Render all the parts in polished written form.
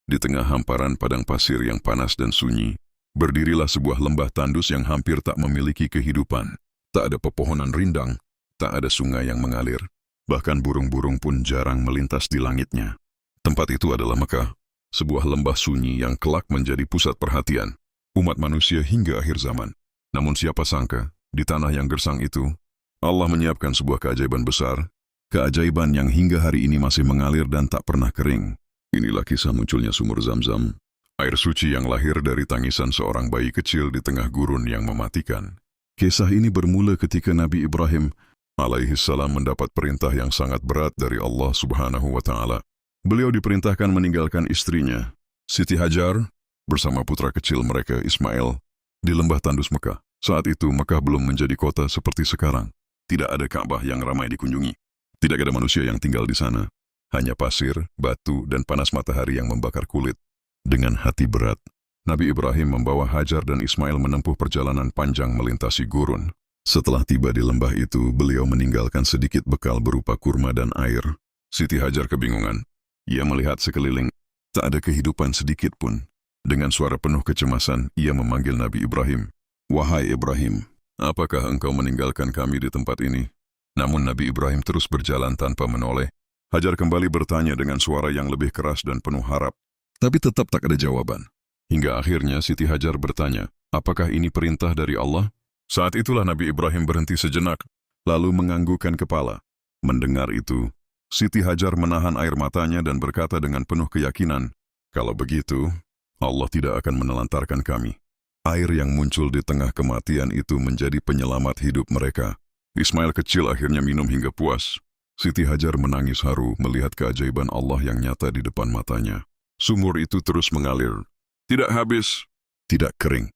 Di tengah hamparan padang pasir yang panas dan sunyi, berdirilah sebuah lembah tandus yang hampir tak memiliki kehidupan. Tak ada pepohonan rindang, tak ada sungai yang mengalir, bahkan burung-burung pun jarang melintas di langitnya. Tempat itu adalah Mekah, sebuah lembah sunyi yang kelak menjadi pusat perhatian umat manusia hingga akhir zaman. Namun siapa sangka, di tanah yang gersang itu, Allah menyiapkan sebuah keajaiban besar, keajaiban yang hingga hari ini masih mengalir dan tak pernah kering. Inilah kisah munculnya sumur Zam-Zam, air suci yang lahir dari tangisan seorang bayi kecil di tengah gurun yang mematikan. Kisah ini bermula ketika Nabi Ibrahim alaihissalam mendapat perintah yang sangat berat dari Allah Subhanahu wa Ta'ala. Beliau diperintahkan meninggalkan istrinya, Siti Hajar, bersama putra kecil mereka Ismail, di lembah tandus Mekah. Saat itu Mekah belum menjadi kota seperti sekarang. Tidak ada Ka'bah yang ramai dikunjungi. Tidak ada manusia yang tinggal di sana. Hanya pasir, batu, dan panas matahari yang membakar kulit. Dengan hati berat, Nabi Ibrahim membawa Hajar dan Ismail menempuh perjalanan panjang melintasi gurun. Setelah tiba di lembah itu, beliau meninggalkan sedikit bekal berupa kurma dan air. Siti Hajar kebingungan. Ia melihat sekeliling, tak ada kehidupan sedikit pun. Dengan suara penuh kecemasan, ia memanggil Nabi Ibrahim. "Wahai Ibrahim, apakah engkau meninggalkan kami di tempat ini?" Namun Nabi Ibrahim terus berjalan tanpa menoleh. Hajar kembali bertanya dengan suara yang lebih keras dan penuh harap. Tapi tetap tak ada jawaban. Hingga akhirnya Siti Hajar bertanya, "Apakah ini perintah dari Allah?" Saat itulah Nabi Ibrahim berhenti sejenak, lalu menganggukkan kepala. Mendengar itu, Siti Hajar menahan air matanya dan berkata dengan penuh keyakinan, "Kalau begitu, Allah tidak akan menelantarkan kami." Air yang muncul di tengah kematian itu menjadi penyelamat hidup mereka. Ismail kecil akhirnya minum hingga puas. Siti Hajar menangis haru melihat keajaiban Allah yang nyata di depan matanya. Sumur itu terus mengalir. Tidak habis, tidak kering.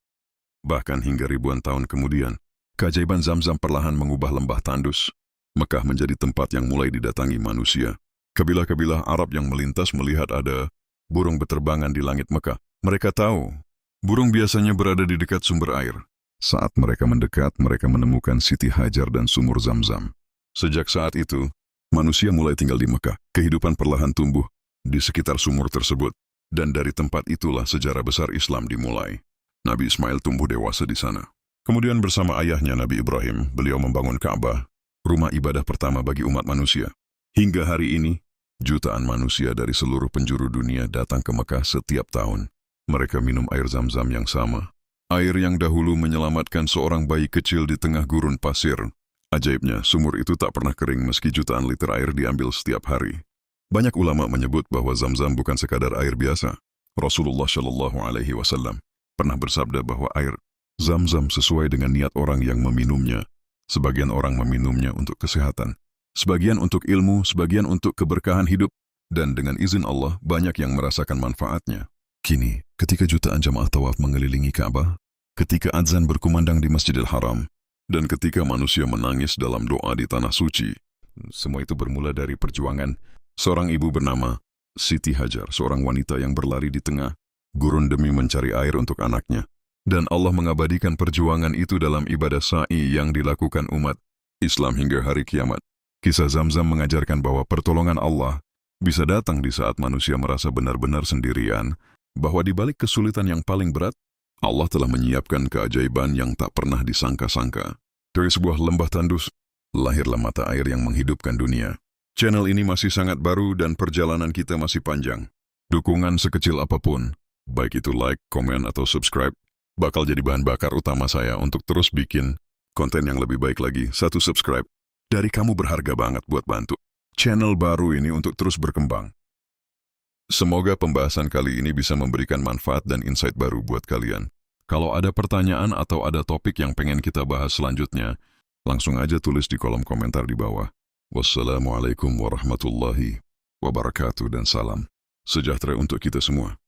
Bahkan hingga ribuan tahun kemudian, keajaiban Zam-Zam perlahan mengubah lembah tandus. Mekah menjadi tempat yang mulai didatangi manusia. Kabilah-kabilah Arab yang melintas melihat ada burung beterbangan di langit Mekah. Mereka tahu, burung biasanya berada di dekat sumber air. Saat mereka mendekat, mereka menemukan Siti Hajar dan sumur Zam-Zam. Sejak saat itu, manusia mulai tinggal di Mekah. Kehidupan perlahan tumbuh di sekitar sumur tersebut. Dan dari tempat itulah sejarah besar Islam dimulai. Nabi Ismail tumbuh dewasa di sana. Kemudian bersama ayahnya Nabi Ibrahim, beliau membangun Ka'bah, rumah ibadah pertama bagi umat manusia. Hingga hari ini, jutaan manusia dari seluruh penjuru dunia datang ke Mekah setiap tahun. Mereka minum air Zam-Zam yang sama. Air yang dahulu menyelamatkan seorang bayi kecil di tengah gurun pasir. Ajaibnya, sumur itu tak pernah kering meski jutaan liter air diambil setiap hari. Banyak ulama menyebut bahwa Zam-Zam bukan sekadar air biasa. Rasulullah Shallallahu Alaihi Wasallam pernah bersabda bahwa air Zam-Zam sesuai dengan niat orang yang meminumnya. Sebagian orang meminumnya untuk kesehatan, sebagian untuk ilmu, sebagian untuk keberkahan hidup, dan dengan izin Allah banyak yang merasakan manfaatnya. Kini, ketika jutaan jamaah tawaf mengelilingi Ka'bah, ketika azan berkumandang di Masjidil Haram, dan ketika manusia menangis dalam doa di tanah suci, semua itu bermula dari perjuangan seorang ibu bernama Siti Hajar, seorang wanita yang berlari di tengah gurun demi mencari air untuk anaknya. Dan Allah mengabadikan perjuangan itu dalam ibadah sa'i yang dilakukan umat Islam hingga hari kiamat. Kisah Zam-Zam mengajarkan bahwa pertolongan Allah bisa datang di saat manusia merasa benar-benar sendirian, bahwa di balik kesulitan yang paling berat, Allah telah menyiapkan keajaiban yang tak pernah disangka-sangka. Dari sebuah lembah tandus, lahirlah mata air yang menghidupkan dunia. Channel ini masih sangat baru dan perjalanan kita masih panjang. Dukungan sekecil apapun, baik itu like, komen, atau subscribe, bakal jadi bahan bakar utama saya untuk terus bikin konten yang lebih baik lagi. Satu subscribe dari kamu berharga banget buat bantu channel baru ini untuk terus berkembang. Semoga pembahasan kali ini bisa memberikan manfaat dan insight baru buat kalian. Kalau ada pertanyaan atau ada topik yang pengen kita bahas selanjutnya, langsung aja tulis di kolom komentar di bawah. Wassalamualaikum warahmatullahi wabarakatuh dan salam sejahtera untuk kita semua.